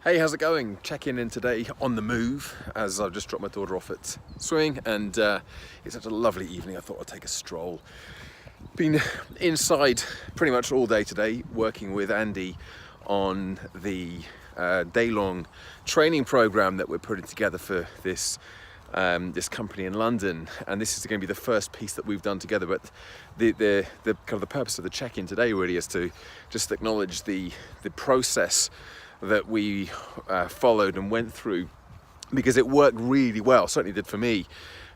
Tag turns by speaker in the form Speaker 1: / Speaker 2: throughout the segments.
Speaker 1: Hey, how's it going? Checking in today on the move as I've just dropped my daughter off at swimming, and it's such a lovely evening. I thought I'd take a stroll. Been inside pretty much all day today, working with Andy on the day-long training program that we're putting together for this company in London, and this is going to be the first piece that we've done together. But the kind of the purpose of the check-in today really is to just acknowledge the process that we followed and went through, because it worked really well. Certainly did for me.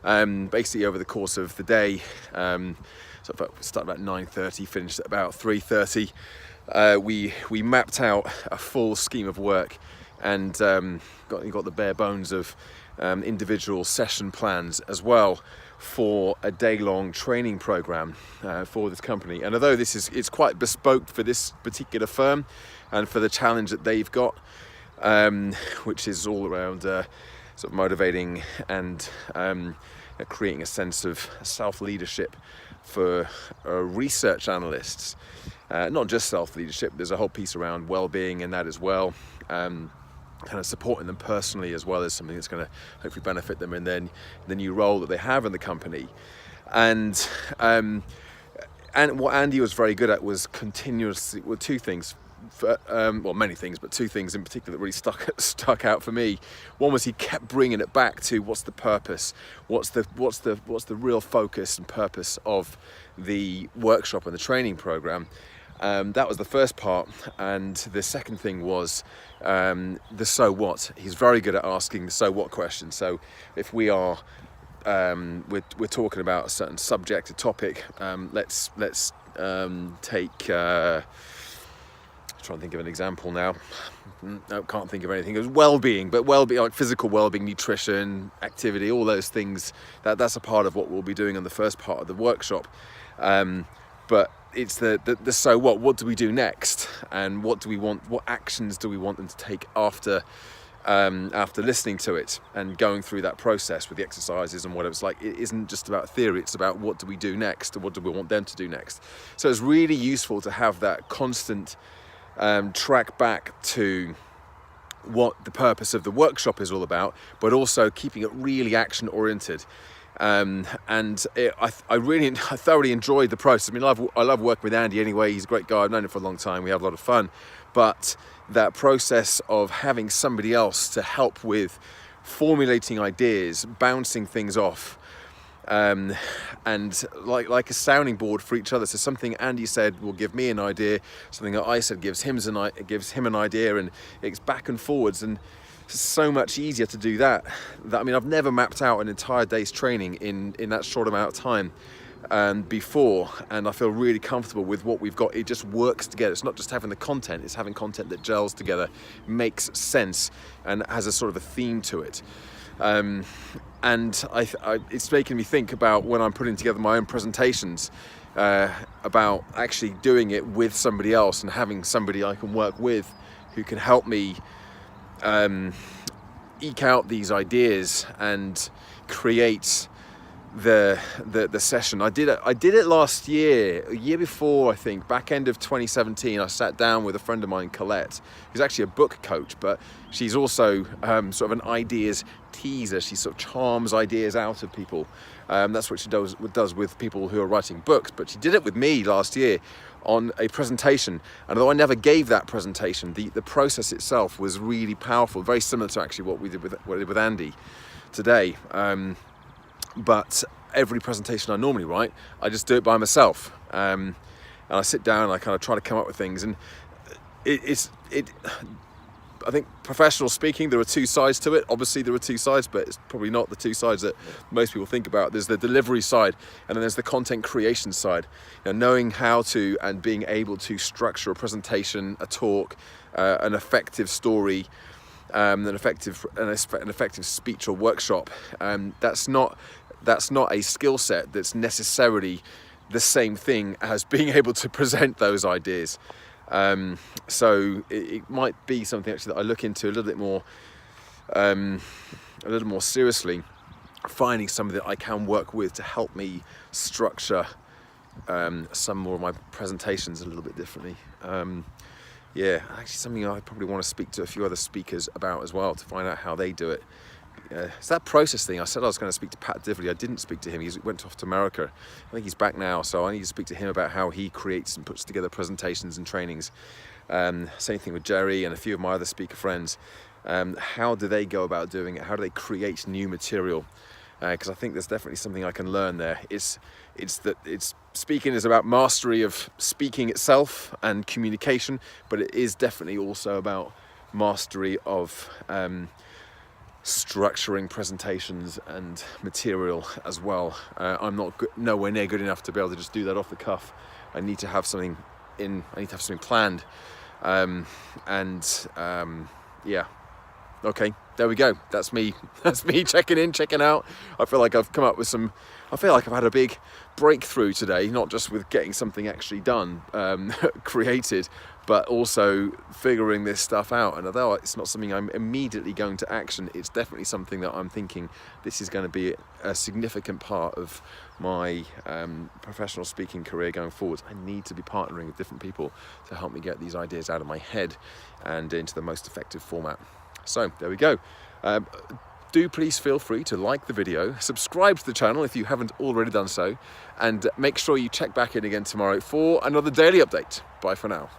Speaker 1: Basically over the course of the day, so we started about 9:30, finished at about 3:30. We mapped out a full scheme of work and got the bare bones of individual session plans as well for a day-long training program for this company. And although it's quite bespoke for this particular firm and for the challenge that they've got, which is all around sort of motivating and creating a sense of self-leadership for research analysts. Not just self-leadership, there's a whole piece around well-being in that as well. Kind of supporting them personally, as well as something that's going to hopefully benefit them in the new role that they have in the company. And what Andy was very good at was continuously, well, two things, many things, but two things in particular that really stuck out for me. One was he kept bringing it back to what's the purpose, what's the real focus and purpose of the workshop and the training program. That was the first part, and the second thing was the so what. He's very good at asking the so what question. So if we are we're talking about a certain subject, a topic, let's take trying to think of an example now. No, can't think of anything. It was well-being, but well-being, like physical well-being, nutrition, activity, all those things. That's a part of what we'll be doing on the first part of the workshop. But it's the so what. What do we do next, and what do we want? What actions do we want them to take after listening to it and going through that process with the exercises and what it's like? It isn't just about theory. It's about what do we do next, and what do we want them to do next. So it's really useful to have that constant track back to what the purpose of the workshop is all about, but also keeping it really action oriented. I thoroughly enjoyed the process. I mean, I love working with Andy anyway. He's a great guy. I've known him for a long time. We have a lot of fun. But that process of having somebody else to help with formulating ideas, bouncing things off, and like a sounding board for each other. So something Andy said will give me an idea, something that I said gives him an idea, and it's back and forwards. And it's so much easier to do that. I mean, I've never mapped out an entire day's training in that short amount of time before, and I feel really comfortable with what we've got. It just works together. It's not just having the content, it's having content that gels together, makes sense, and has a sort of a theme to it. And it's making me think about when I'm putting together my own presentations, about actually doing it with somebody else and having somebody I can work with who can help me eke out these ideas and create the session. I did it last year, a year before, I think, back end of 2017. I sat down with a friend of mine, Colette, who's actually a book coach, but she's also sort of an ideas teaser. She sort of charms ideas out of people. That's what she does with people who are writing books, but she did it with me last year on a presentation. And although I never gave that presentation, the process itself was really powerful, very similar to actually what we did with Andy today. But every presentation I normally write, I just do it by myself, and I sit down and I kind of try to come up with things. And I think professional speaking, there are two sides to it. Obviously there are two sides, but it's probably not the two sides that most people think about. There's the delivery side, and then there's the content creation side. You know, knowing how to and being able to structure a presentation, a talk, an effective story, an effective speech or workshop. That's not a skill set that's necessarily the same thing as being able to present those ideas. So it might be something actually that I look into a little more seriously, finding somebody that I can work with to help me structure some more of my presentations a little bit differently. yeah, actually something I probably want to speak to a few other speakers about as well, to find out how they do it. It's that process thing. I said I was going to speak to Pat Divilly. I didn't speak to him. He went off to America. I think he's back now, so I need to speak to him about how he creates and puts together presentations and trainings. Same thing with Jerry and a few of my other speaker friends. How do they go about doing it? How do they create new material? Because I think there's definitely something I can learn there. Speaking is about mastery of speaking itself and communication, but it is definitely also about mastery of structuring presentations and material as well. I'm nowhere near good enough to be able to just do that off the cuff. I need to have something planned, yeah. Okay, there we go. That's me checking in, checking out. I feel like I've had a big breakthrough today, not just with getting something actually done, created, but also figuring this stuff out. And although it's not something I'm immediately going to action, it's definitely something that I'm thinking this is going to be a significant part of my professional speaking career going forward. I need to be partnering with different people to help me get these ideas out of my head and into the most effective format. So there we go. Do please feel free to like the video, subscribe to the channel if you haven't already done so, and make sure you check back in again tomorrow for another daily update. Bye for now.